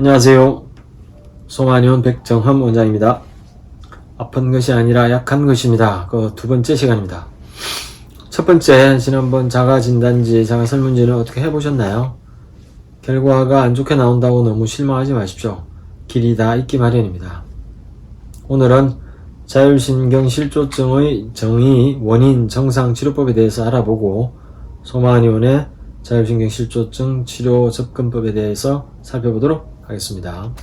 안녕하세요. 소마니온 백정함 원장입니다. 아픈 것이 아니라 약한 것입니다. 그 두 번째 시간입니다. 첫 번째, 지난번 자가진단지, 자가설문지는 어떻게 해보셨나요? 결과가 안 좋게 나온다고 너무 실망하지 마십시오. 길이 다 있기 마련입니다. 오늘은 자율신경실조증의 정의, 원인, 정상, 치료법에 대해서 알아보고 소마니온의 자율신경실조증 치료 접근법에 대해서 살펴보도록 하겠습니다.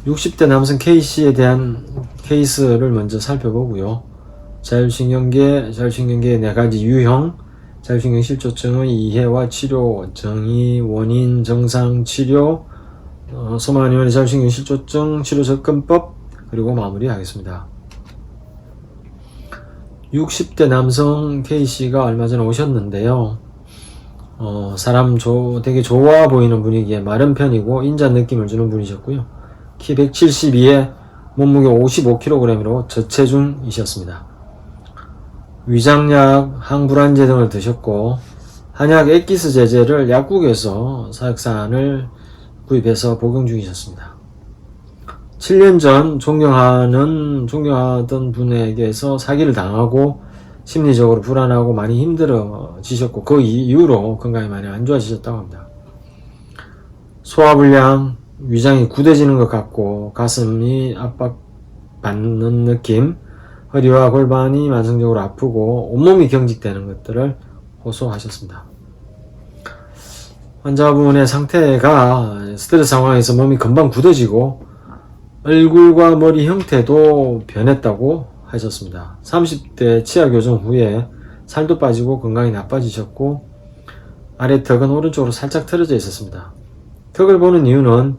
60대 남성 K씨에 대한 케이스를 먼저 살펴보고요. 자율신경계의 4가지 유형, 자율신경실조증의 이해와 치료, 정의, 원인, 정상, 치료, 소마니온의 자율신경실조증 치료 접근법, 그리고 마무리하겠습니다. 60대 남성 K씨가 얼마 전에 오셨는데요. 사람 되게 좋아 보이는 분위기에 마른 편이고 인자 느낌을 주는 분이셨고요. 키 172에 몸무게 55kg으로 저체중이셨습니다. 위장약, 항불안제 등을 드셨고 한약 엑기스 제제를 약국에서 사육산을 구입해서 복용 중이셨습니다. 7년 전 존경하던 분에게서 사기를 당하고 심리적으로 불안하고 많이 힘들어지셨고 그 이후로 건강이 많이 안 좋아지셨다고 합니다. 소화불량, 위장이 굳어지는 것 같고 가슴이 압박받는 느낌, 허리와 골반이 만성적으로 아프고 온몸이 경직되는 것들을 호소하셨습니다. 환자분의 상태가 스트레스 상황에서 몸이 금방 굳어지고 얼굴과 머리 형태도 변했다고 하셨습니다. 30대 치아 교정 후에 살도 빠지고 건강이 나빠지셨고 아래 턱은 오른쪽으로 살짝 틀어져 있었습니다. 턱을 보는 이유는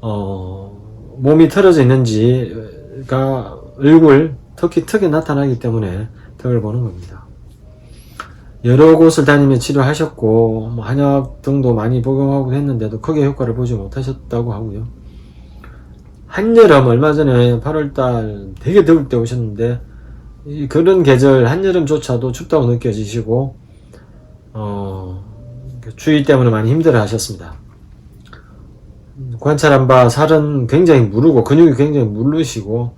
몸이 틀어져 있는지가 얼굴, 특히 턱에 나타나기 때문에 턱을 보는 겁니다. 여러 곳을 다니며 치료하셨고 한약 등도 많이 복용하고 했는데도 크게 효과를 보지 못하셨다고 하고요. 한여름 얼마 전에 8월달 되게 더울 때 오셨는데 그런 계절 한여름조차도 춥다고 느껴지시고 추위 때문에 많이 힘들어 하셨습니다. 관찰한 바 살은 굉장히 무르고 근육이 굉장히 무르시고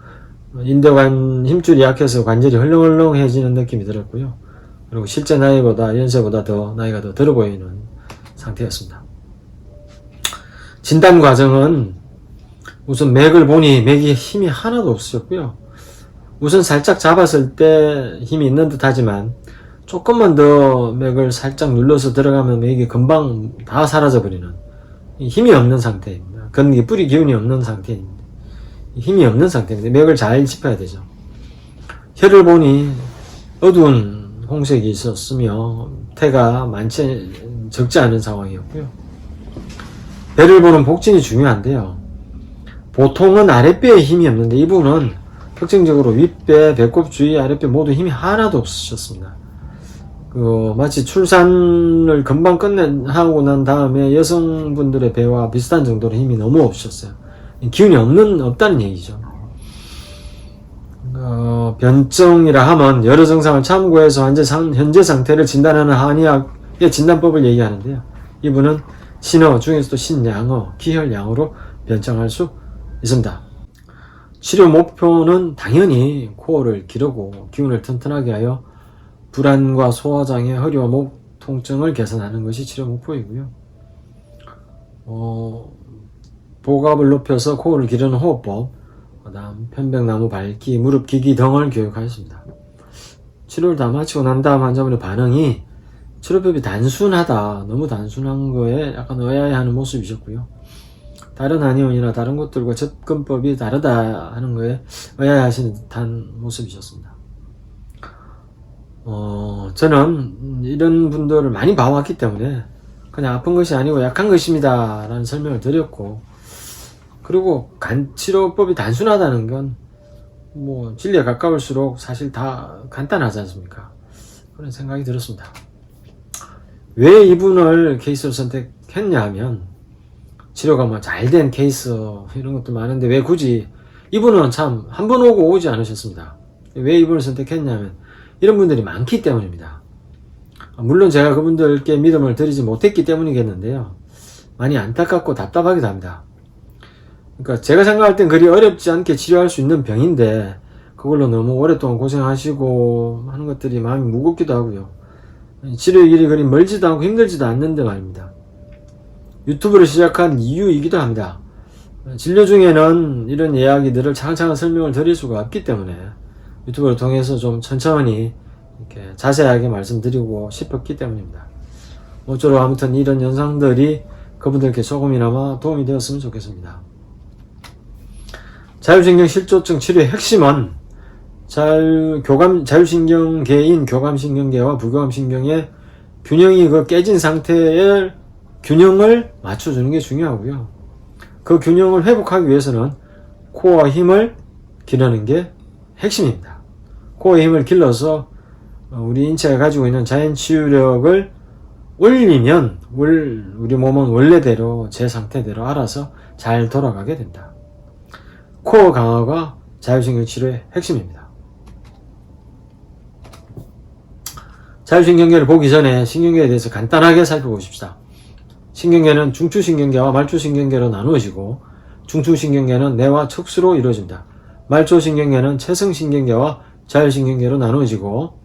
인대관 힘줄이 약해서 관절이 헐렁헐렁해지는 느낌이 들었고요. 그리고 실제 연세보다 더 나이가 더 들어 보이는 상태였습니다. 진단 과정은 우선 맥을 보니 맥이 힘이 하나도 없으셨고요. 우선 살짝 잡았을 때 힘이 있는 듯 하지만 조금만 더 맥을 살짝 눌러서 들어가면 맥이 금방 다 사라져 버리는 힘이 없는 상태입니다. 뿌리 기운이 없는 상태입니다. 힘이 없는 상태입니다. 맥을 잘 짚어야 되죠. 혀를 보니 어두운 홍색이 있었으며 태가 적지 않은 상황이었고요. 배를 보는 복진이 중요한데요. 보통은 아랫배에 힘이 없는데 이분은 특징적으로 윗배, 배꼽 주위, 아랫배 모두 힘이 하나도 없으셨습니다. 마치 출산을 금방 하고 난 다음에 여성분들의 배와 비슷한 정도로 힘이 너무 없으셨어요. 기운이 없다는 얘기죠. 변증이라 하면 여러 증상을 참고해서 현재 상태를 진단하는 한의학의 진단법을 얘기하는데요. 이분은 신어 중에서도 신양어, 기혈양어로 변증할 수 있습니다. 치료 목표는 당연히 코어를 기르고 기운을 튼튼하게 하여 불안과 소화장애, 허리와 목 통증을 개선하는 것이 치료 목표이고요. 복압을 높여서 코어를 기르는 호흡법, 그다음 편백나무 밟기, 무릎 기기 등을 교육하였습니다. 치료를 다 마치고 난 다음 환자분의 반응이 치료법이 단순하다, 너무 단순한 거에 약간 의아해하는 모습이셨고요. 다른 한의원이나 다른 곳들과 접근법이 다르다 하는 거에 의아해하시는 듯한 모습이셨습니다. 저는 이런 분들을 많이 봐왔기 때문에 그냥 아픈 것이 아니고 약한 것입니다 라는 설명을 드렸고, 그리고 치료법이 단순하다는 건 진리에 가까울수록 사실 다 간단하지 않습니까? 그런 생각이 들었습니다. 왜 이분을 케이스로 선택했냐 하면 치료가 잘된 케이스 이런 것도 많은데 왜 굳이 이분은 참 한 번 오고 오지 않으셨습니다. 왜 이분을 선택했냐면 이런 분들이 많기 때문입니다. 물론 제가 그분들께 믿음을 드리지 못했기 때문이겠는데요. 많이 안타깝고 답답하기도 합니다. 그러니까 제가 생각할 땐 그리 어렵지 않게 치료할 수 있는 병인데 그걸로 너무 오랫동안 고생하시고 하는 것들이 마음이 무겁기도 하고요. 치료의 길이 그리 멀지도 않고 힘들지도 않는데 말입니다. 유튜브를 시작한 이유이기도 합니다. 진료 중에는 이런 이야기들을 차근차근 설명을 드릴 수가 없기 때문에 유튜브를 통해서 좀 천천히 이렇게 자세하게 말씀드리고 싶었기 때문입니다. 모쪼록 아무튼 이런 영상들이 그분들께 조금이나마 도움이 되었으면 좋겠습니다. 자율신경 실조증 치료의 핵심은 자율신경계인 교감신경계와 부교감신경의 균형이 깨진 상태의 균형을 맞춰주는 게 중요하고요. 그 균형을 회복하기 위해서는 코어의 힘을 기르는 게 핵심입니다. 코어의 힘을 길러서 우리 인체가 가지고 있는 자연 치유력을 올리면 우리 몸은 원래대로 제 상태대로 알아서 잘 돌아가게 된다. 코어 강화가 자율신경 치료의 핵심입니다. 자율신경계를 보기 전에 신경계에 대해서 간단하게 살펴보십시다. 신경계는 중추신경계와 말초신경계로 나누어지고 중추신경계는 뇌와 척수로 이루어집니다. 말초신경계는 체성신경계와 자율신경계로 나누어지고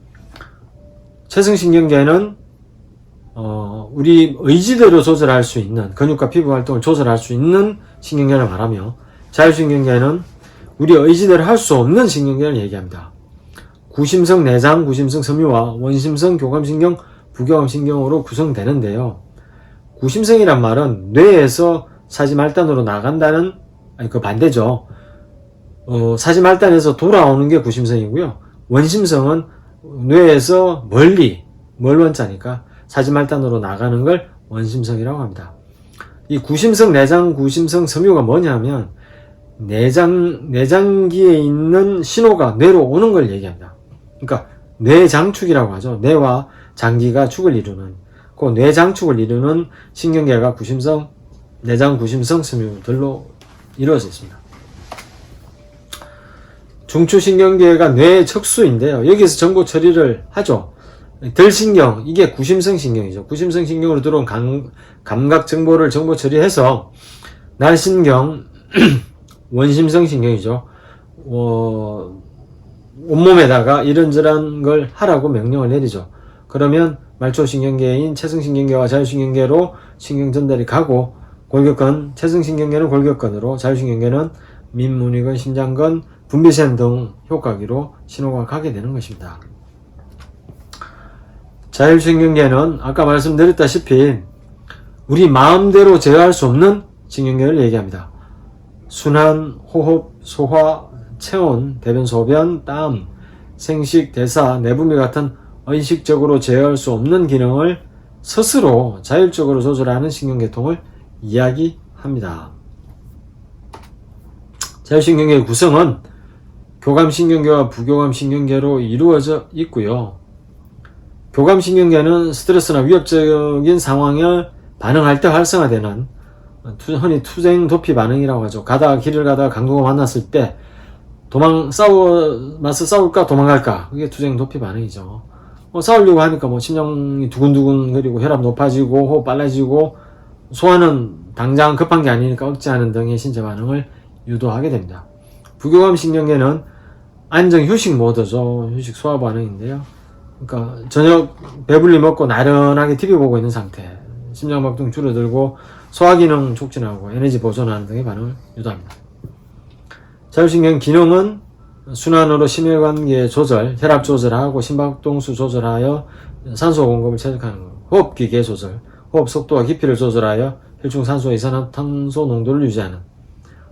체성신경계는 우리 의지대로 조절할 수 있는 근육과 피부 활동을 조절할 수 있는 신경계를 말하며 자율신경계는 우리 의지대로 할 수 없는 신경계를 얘기합니다. 구심성 내장, 구심성 섬유와 원심성 교감신경, 부교감신경으로 구성되는데요. 구심성이란 말은 뇌에서 사지말단으로 나간다는 그 반대죠. 사지말단에서 돌아오는 게 구심성이고요. 원심성은 뇌에서 멀리, 멀원자니까 사지말단으로 나가는 걸 원심성이라고 합니다. 이 구심성 내장, 구심성 섬유가 뭐냐면 내장기에 있는 신호가 뇌로 오는 걸 얘기합니다. 그러니까 뇌장축이라고 하죠. 뇌와 장기가 축을 이루는 그 뇌장축을 이루는 신경계가 구심성, 내장 구심성 섬유들로 이루어져 있습니다. 중추신경계가 뇌의 척수인데요. 여기서 정보 처리를 하죠. 들신경, 이게 구심성 신경이죠. 구심성 신경으로 들어온 감각 정보를 정보 처리해서 날신경, 원심성 신경이죠. 온몸에다가 이런저런 걸 하라고 명령을 내리죠. 그러면 말초신경계인 체성신경계와 자율신경계로 신경 전달이 가고 골격근, 체성신경계는 골격근으로, 자율신경계는 민문위근, 심장근, 분비샘 등 효과기로 신호가 가게 되는 것입니다. 자율신경계는 아까 말씀드렸다시피 우리 마음대로 제어할 수 없는 신경계를 얘기합니다. 순환, 호흡, 소화, 체온, 대변, 소변, 땀, 생식, 대사, 내분비 같은 의식적으로 제어할 수 없는 기능을 스스로 자율적으로 조절하는 신경계통을 이야기합니다. 자율신경계의 구성은 교감신경계와 부교감신경계로 이루어져 있고요. 교감신경계는 스트레스나 위협적인 상황에 반응할 때 활성화되는 흔히 투쟁 도피 반응이라고 하죠. 길을 가다가 강도가 만났을 때 맞서 싸울까 도망갈까, 그게 투쟁 도피 반응이죠. 싸우려고 하니까 심장이 두근두근 거리고 혈압 높아지고 호흡 빨라지고 소화는 당장 급한 게 아니니까 억제하는 등의 신체 반응을 유도하게 됩니다. 부교감신경계는 안정 휴식 모드죠. 휴식 소화 반응인데요. 그러니까 저녁 배불리 먹고 나른하게 TV 보고 있는 상태, 심장박동 줄어들고 소화기능 촉진하고 에너지 보존하는 등의 반응을 유도합니다. 자율신경 기능은 순환으로 심혈관계 조절, 혈압 조절하고 심박동수 조절하여 산소 공급을 최적화하는 것, 호흡기계 조절, 호흡 속도와 깊이를 조절하여 혈중 산소와 이산화탄소 농도를 유지하는,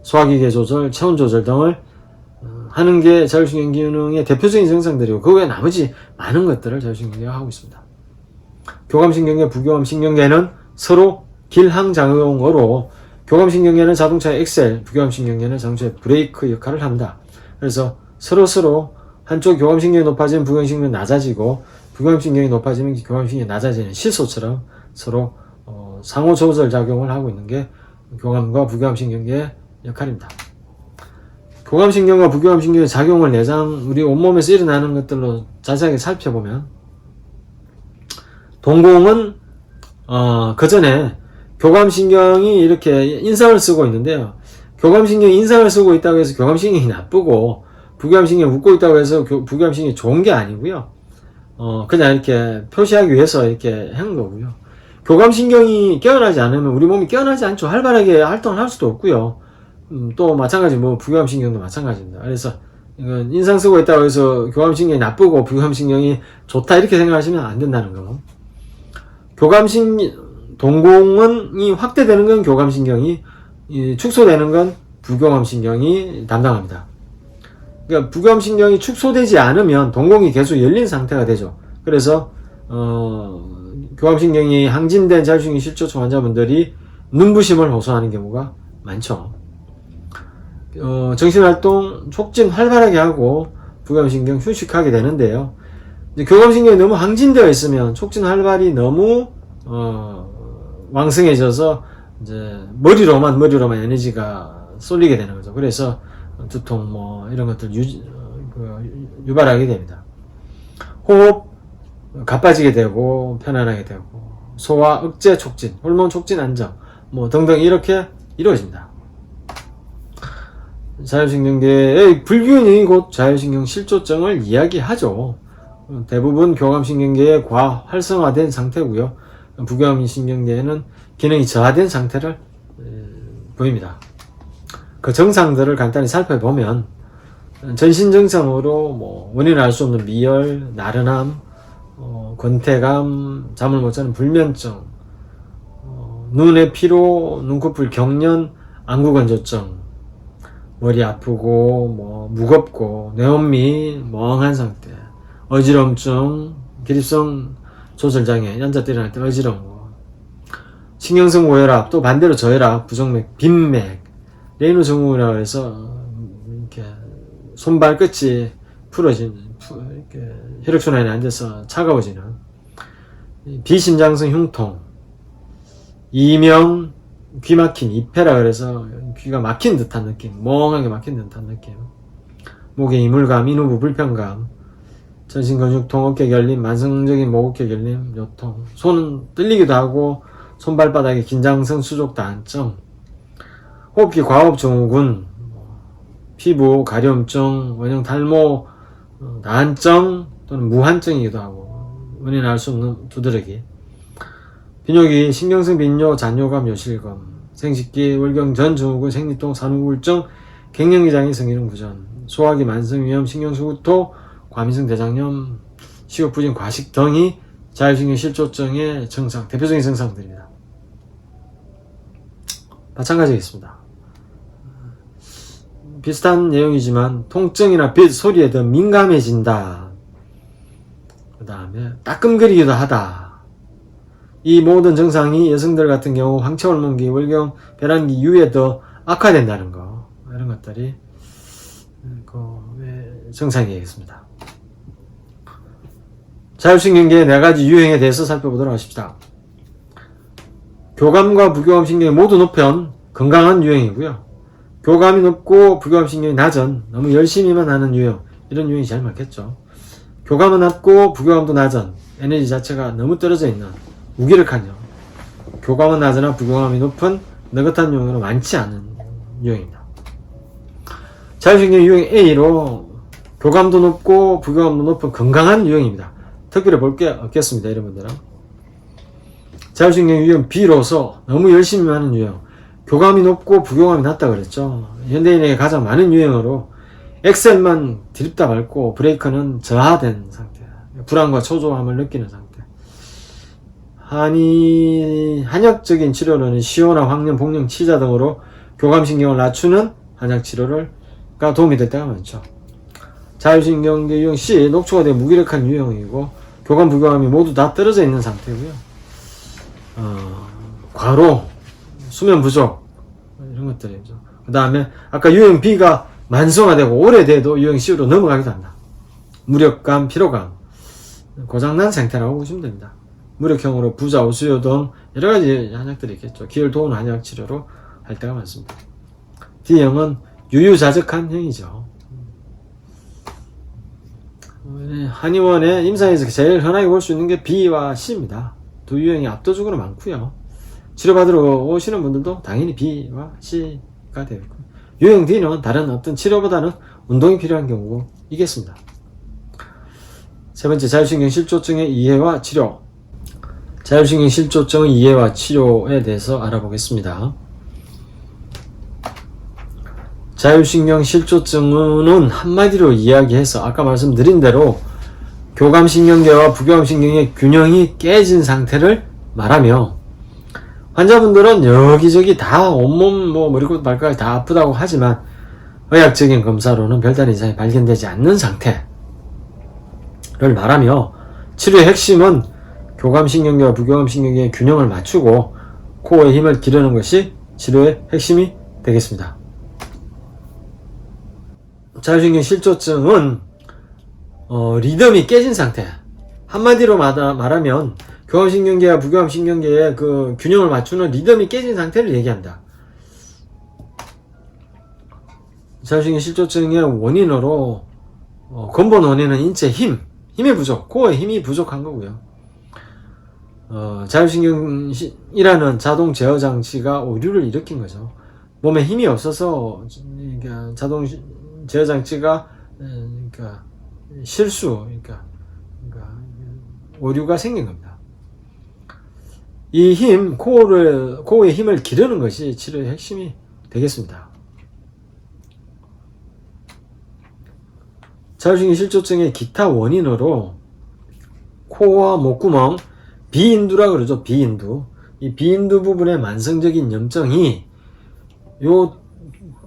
소화기계 조절, 체온 조절 등을 하는 게 자율신경 기능의 대표적인 증상들이고 그 외에 나머지 많은 것들을 자율신경계가 하고 있습니다. 교감신경계, 부교감신경계는 서로 길항작용으로 교감신경계는 자동차의 엑셀, 부교감신경계는 자동차의 브레이크 역할을 합니다. 그래서 서로 한쪽 교감신경이 높아지면 부교감신경이 낮아지고 부교감신경이 높아지면 교감신경이 낮아지는 시소처럼 서로 상호 조절 작용을 하고 있는 게 교감과 부교감신경계의 역할입니다. 교감신경과 부교감신경의 작용을 우리 온몸에서 일어나는 것들로 자세하게 살펴보면 동공은 그 전에 교감신경이 이렇게 인상을 쓰고 있는데요. 교감신경이 인상을 쓰고 있다고 해서 교감신경이 나쁘고, 부교감신경이 웃고 있다고 해서 부교감신경이 좋은 게 아니고요. 그냥 이렇게 표시하기 위해서 이렇게 한 거고요. 교감신경이 깨어나지 않으면 우리 몸이 깨어나지 않죠. 활발하게 활동을 할 수도 없고요. 또 마찬가지 부교감신경도 마찬가지입니다. 그래서 이건 인상 쓰고 있다고 해서 교감신경이 나쁘고 부교감신경이 좋다 이렇게 생각하시면 안 된다는 거. 동공이 확대되는 건 교감신경이, 축소되는 건 부교감신경이 담당합니다. 그러니까 부교감신경이 축소되지 않으면 동공이 계속 열린 상태가 되죠. 그래서 교감신경이 항진된 자율신경 실조증 환자분들이 눈부심을 호소하는 경우가 많죠. 정신활동 촉진 활발하게 하고 부교감신경 휴식하게 되는데요. 교감신경이 너무 항진되어 있으면 촉진 활발이 너무 왕성해져서 이제 머리로만 에너지가 쏠리게 되는 거죠. 그래서 두통 이런 것들 유발하게 됩니다. 호흡 가빠지게 되고 편안하게 되고 소화 억제 촉진, 호르몬 촉진 안정 등등 이렇게 이루어집니다. 자율신경계의 불균형이 곧 자율신경 실조증을 이야기하죠. 대부분 교감신경계의 과활성화된 상태고요. 부교감신경계에는 기능이 저하된 상태를 보입니다. 그 정상들을 간단히 살펴보면 전신 증상으로 원인을 알 수 없는 미열, 나른함, 권태감, 잠을 못 자는 불면증, 눈의 피로, 눈꺼풀 경련, 안구건조증, 머리 아프고 무겁고 뇌혼미, 멍한 상태, 어지럼증, 기립성 조절장애, 앉아서 일어날 때 어지러운 거, 신경성 고혈압, 또 반대로 저혈압, 부정맥, 빈맥, 레이노 증후군이라고 해서 이렇게 손발 끝이 이렇게 혈액순환이 안 돼서 차가워지는 비심장성 흉통, 이명 귀 막힌 이패라 그래서 귀가 막힌 듯한 느낌, 멍하게 막힌 듯한 느낌, 목에 이물감, 인후부 불편감, 전신근육통, 어깨 결림, 만성적인 목어깨 결림, 요통, 손은 떨리기도 하고 손발바닥에 긴장성 수족 다한증, 호흡기 과호흡 증후군, 피부 가려움증, 원형 탈모, 나한증 또는 무한증이기도 하고 원인을 알 수 없는 두드러기, 비뇨기, 신경성 빈뇨, 잔뇨감, 요실금, 생식기, 월경 전 증후군, 생리통, 산후우울증, 갱년기장애, 성기능 부전, 소화기 만성위염, 신경수구토, 과민성 대장염, 식욕부진, 과식 등이 자율신경 실조증의 증상, 대표적인 증상들입니다. 마찬가지겠습니다. 비슷한 내용이지만 통증이나 빛, 소리에 더 민감해진다. 그 다음에 따끔거리기도 하다. 이 모든 증상이 여성들 같은 경우 황체호르몬기, 월경, 배란기 이후에 더 악화된다는 거, 이런 것들이 증상이겠습니다. 자율신경계의 4가지 유형에 대해서 살펴보도록 하십시다. 교감과 부교감신경이 모두 높은 건강한 유형이고요. 교감이 높고 부교감신경이 낮은 너무 열심히만 하는 유형, 이런 유형이 제일 많겠죠. 교감은 낮고 부교감도 낮은 에너지 자체가 너무 떨어져 있는 무기력한 유형, 교감은 낮으나 부교감이 높은 느긋한 유형으로 많지 않은 유형입니다. 자율신경 유형 A로 교감도 높고 부교감도 높은 건강한 유형입니다. 특별히 볼 게 없겠습니다. 여러분들은 자율신경 유형 B로서 너무 열심히 하는 유형, 교감이 높고 부교감이 낮다 그랬죠. 현대인에게 가장 많은 유형으로 엑셀만 드립다 밟고 브레이크는 저하된 상태, 불안과 초조함을 느끼는 상태. 한약적인 치료로는 시호나 황련, 복령, 치자 등으로 교감신경을 낮추는 한약치료가 도움이 될 때가 많죠. 자율신경계 유형 C, 녹초가 된 무기력한 유형이고 교감, 부교감이 모두 다 떨어져 있는 상태고요. 과로, 수면 부족, 이런 것들이죠. 그 다음에 아까 유형 B가 만성화되고 오래돼도 유형 C로 넘어가기도 한다. 무력감, 피로감, 고장난 상태라고 보시면 됩니다. 무력형으로 부자, 오수요 등 여러가지 한약들이 있겠죠. 기혈 도운 한약 치료로 할 때가 많습니다. D형은 유유자적한 형이죠. 한의원의 임상에서 제일 흔하게 볼 수 있는 게 B와 C입니다. 두 유형이 압도적으로 많고요. 치료받으러 오시는 분들도 당연히 B와 C가 되어 있고, 유형 D는 다른 어떤 치료보다는 운동이 필요한 경우고 있겠습니다. 세 번째, 자율신경 실조증의 이해와 치료. 자율신경 실조증의 이해와 치료에 대해서 알아보겠습니다. 자율신경 실조증은 한마디로 이야기해서 아까 말씀드린 대로 교감신경계와 부교감신경의 균형이 깨진 상태를 말하며, 환자분들은 여기저기 다 온몸 머리끝 발가락이 다 아프다고 하지만 의학적인 검사로는 별다른 이상이 발견되지 않는 상태를 말하며, 치료의 핵심은 교감신경계와 부교감신경계의 균형을 맞추고 코어의 힘을 기르는 것이 치료의 핵심이 되겠습니다. 자율신경 실조증은 리듬이 깨진 상태, 한마디로 말하면 교감신경계와 부교감신경계의 그 균형을 맞추는 리듬이 깨진 상태를 얘기합니다. 자율신경 실조증의 원인으로 근본 원인은 인체 힘의 부족, 코어의 힘이 부족한 거고요. 자율신경이라는 자동 제어 장치가 오류를 일으킨 거죠. 몸에 힘이 없어서 그러니까 자동 제어 장치가 그러니까 오류가 생긴 겁니다. 이 힘, 코어의 힘을 기르는 것이 치료의 핵심이 되겠습니다. 자율신경 실조증의 기타 원인으로 코어와 목구멍, 비인두라 그러죠. 비인두. 이 비인두 부분의 만성적인 염증이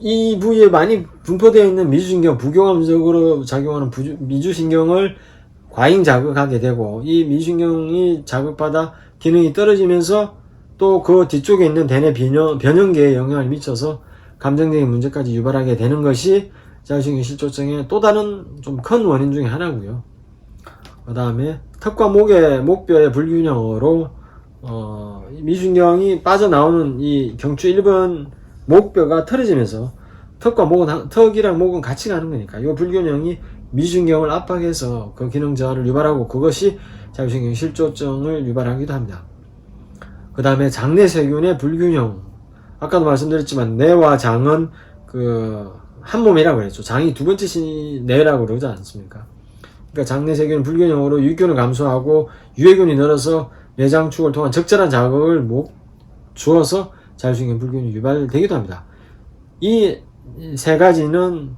이 부위에 많이 분포되어 있는 미주신경, 부교감적으로 작용하는 미주신경을 과잉 자극하게 되고, 이 미주신경이 자극받아 기능이 떨어지면서 또 그 뒤쪽에 있는 대뇌 변형계에 영향을 미쳐서 감정적인 문제까지 유발하게 되는 것이 자율신경 실조증의 또 다른 좀 큰 원인 중에 하나고요. 그 다음에 턱과 목뼈의 불균형으로 미주신경이 빠져나오는 이 경추 1번 목뼈가 틀어지면서 턱이랑 목은 같이 가는 거니까 이 불균형이 미주신경을 압박해서 그 기능 저하를 유발하고, 그것이 자율신경 실조증을 유발하기도 합니다. 그 다음에 장내 세균의 불균형. 아까도 말씀드렸지만 뇌와 장은 한 몸이라고 그랬죠. 장이 두 번째 뇌라고 그러지 않습니까? 그러니까 장내 세균 불균형으로 유익균을 감소하고 유해균이 늘어서 뇌장축을 통한 적절한 자극을 못 주어서 자율신경 불균형이 유발되기도 합니다. 이 세 가지는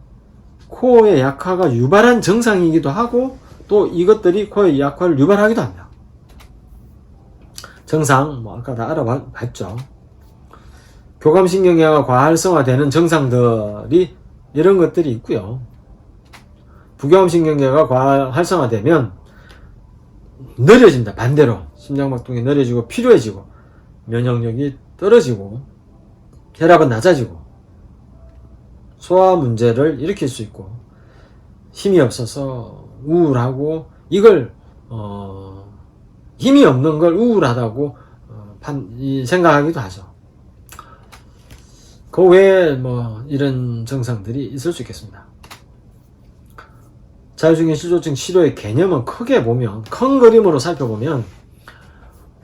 코어의 약화가 유발한 증상이기도 하고, 또 이것들이 코어의 약화를 유발하기도 합니다. 증상 아까 다 알아봤죠. 교감신경계가 과활성화되는 증상들이 이런 것들이 있고요. 부교감신경계가 과활성화되면 느려진다. 반대로 심장박동이 느려지고 피로해지고 면역력이 떨어지고 혈압은 낮아지고 소화 문제를 일으킬 수 있고, 힘이 없어서 우울하고, 이걸 힘이 없는 걸 우울하다고 생각하기도 하죠. 그 외에 이런 증상들이 있을 수 있겠습니다. 자율신경 실조증 치료의 개념은 크게 보면, 큰 그림으로 살펴보면,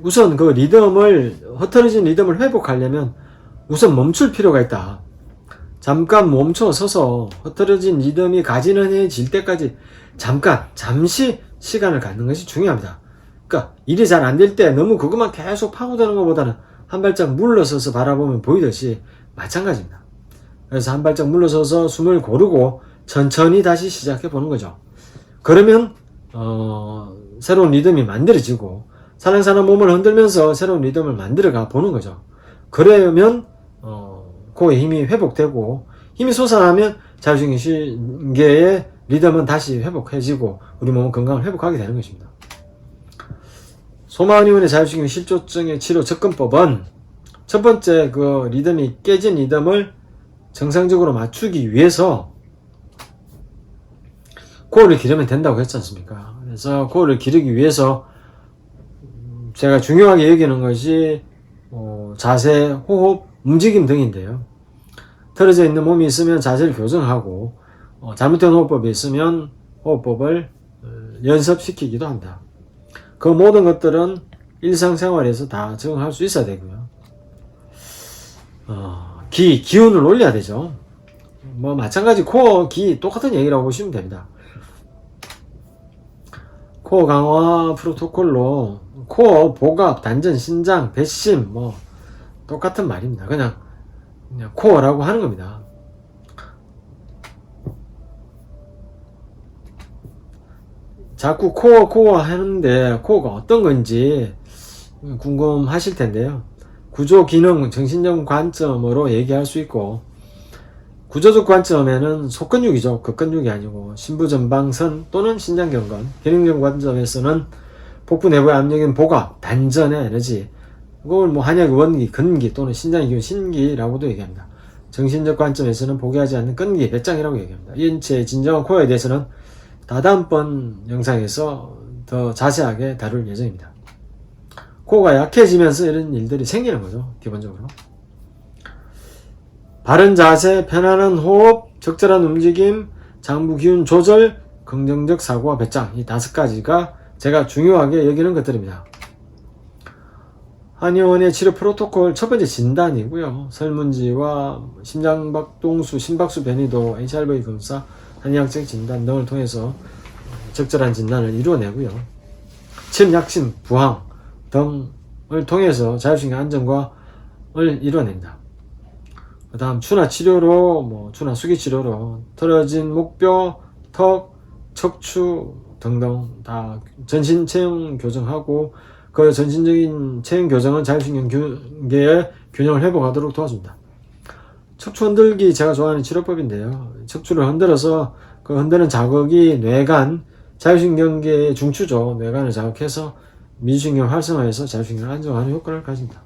우선 그 흐트러진 리듬을 회복하려면 우선 멈출 필요가 있다. 잠깐 멈춰 서서 흐트러진 리듬이 가지런해질 때까지 잠시 시간을 갖는 것이 중요합니다. 그러니까 일이 잘 안 될 때 너무 그것만 계속 파고드는 것보다는 한 발짝 물러서서 바라보면 보이듯이 마찬가지입니다. 그래서 한 발짝 물러서서 숨을 고르고 천천히 다시 시작해 보는 거죠. 그러면 새로운 리듬이 만들어지고, 살랑살랑 몸을 흔들면서 새로운 리듬을 만들어가 보는 거죠. 그러면 코어의 힘이 회복되고, 힘이 솟아나면 자율신경계의 리듬은 다시 회복해지고 우리 몸은 건강을 회복하게 되는 것입니다. 소마은 의원의 자율신경 실조증의 치료 접근법은, 첫 번째 리듬이 깨진 리듬을 정상적으로 맞추기 위해서 코어를 기르면 된다고 했지 않습니까? 그래서 코어를 기르기 위해서 제가 중요하게 여기는 것이 자세, 호흡, 움직임 등인데요. 틀어져 있는 몸이 있으면 자세를 교정하고, 잘못된 호흡법이 있으면 호흡법을 연습시키기도 합니다. 그 모든 것들은 일상생활에서 다 적응할 수 있어야 되고요. 기운을 올려야 되죠. 뭐 마찬가지 코어 기 똑같은 얘기라고 보시면 됩니다. 코어 강화 프로토콜로 코어 복압, 단전, 신장, 배심 뭐 똑같은 말입니다. 그냥 코어라고 하는 겁니다. 자꾸 코어 하는데 코어가 어떤 건지 궁금하실 텐데요. 구조, 기능, 정신적 관점으로 얘기할 수 있고, 구조적 관점에는 속근육이죠. 극근육이 아니고 신부전방선 또는 신장경건, 기능적 관점에서는 복부 내부의 압력인 복압, 단전의 에너지, 그걸 뭐 한약 원기, 근기 또는 신장의 기운, 신기라고도 얘기합니다. 정신적 관점에서는 포기하지 않는 끈기, 배짱이라고 얘기합니다. 인체의 진정한 코어에 대해서는 다음번 영상에서 더 자세하게 다룰 예정입니다. 코어가 약해지면서 이런 일들이 생기는 거죠. 기본적으로. 바른 자세, 편안한 호흡, 적절한 움직임, 장부 기운 조절, 긍정적 사고와 배짱, 이 5가지가 제가 중요하게 여기는 것들입니다. 한의원의 치료 프로토콜 첫 번째 진단이고요. 설문지와 심장박동수, 심박수 변이도, HIV 검사, 한의학적 진단 등을 통해서 적절한 진단을 이루어내고요. 침, 약침, 부항 등을 통해서 자율신경 안정과를 이루어낸다. 그 다음 추나 치료로 추나 수기 치료로 틀어진 목뼈, 턱, 척추 등등 다 전신 체형 교정하고, 그 전신적인 체형 교정은 자율신경계의 균형을 회복하도록 도와줍니다. 척추 흔들기 제가 좋아하는 치료법인데요. 척추를 흔들어서 그 흔드는 자극이 뇌간, 자율신경계의 중추죠. 뇌간을 자극해서 미주신경 활성화해서 자율신경을 안정하는 효과를 가집니다.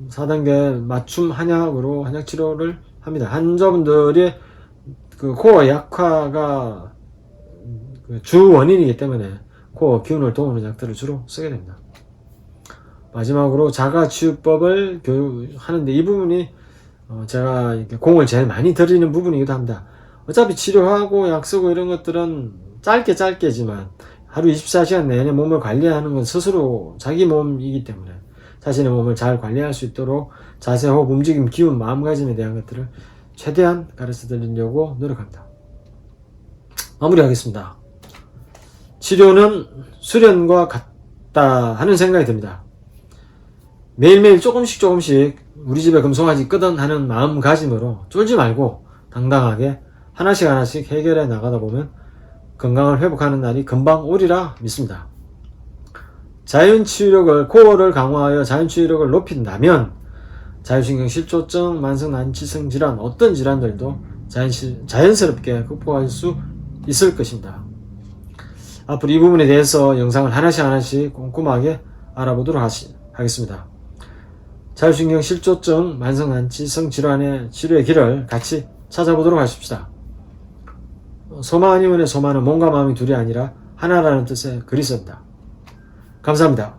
4단계 맞춤 한약으로 한약 치료를 합니다. 환자분들이 그 코어 약화가 주 원인이기 때문에 코어 기운을 도우는 약들을 주로 쓰게 됩니다. 마지막으로 자가치유법을 교육하는데 이 부분이 제가 이렇게 공을 제일 많이 들이는 부분이기도 합니다. 어차피 치료하고 약 쓰고 이런 것들은 짧게지만 하루 24시간 내내 몸을 관리하는 건 스스로 자기 몸이기 때문에 자신의 몸을 잘 관리할 수 있도록 자세, 호흡, 움직임, 기운, 마음가짐에 대한 것들을 최대한 가르쳐 드리려고 노력합니다. 마무리하겠습니다. 치료는 수련과 같다 하는 생각이 듭니다. 매일매일 조금씩 우리 집에 금송아지 끄던 하는 마음가짐으로 쫄지 말고 당당하게 하나씩 해결해 나가다 보면 건강을 회복하는 날이 금방 오리라 믿습니다. 자연치유력을, 코어를 강화하여 자연치유력을 높인다면 자율신경 실조증, 만성난치성 질환, 어떤 질환들도 자연스럽게 극복할 수 있을 것입니다. 앞으로 이 부분에 대해서 영상을 하나씩 꼼꼼하게 알아보도록 하겠습니다. 자율신경 실조증, 만성난치성 질환의 치료의 길을 같이 찾아보도록 하십시다. 소마한의원의 소마는 몸과 마음이 둘이 아니라 하나라는 뜻의 글이 씁니다. 감사합니다.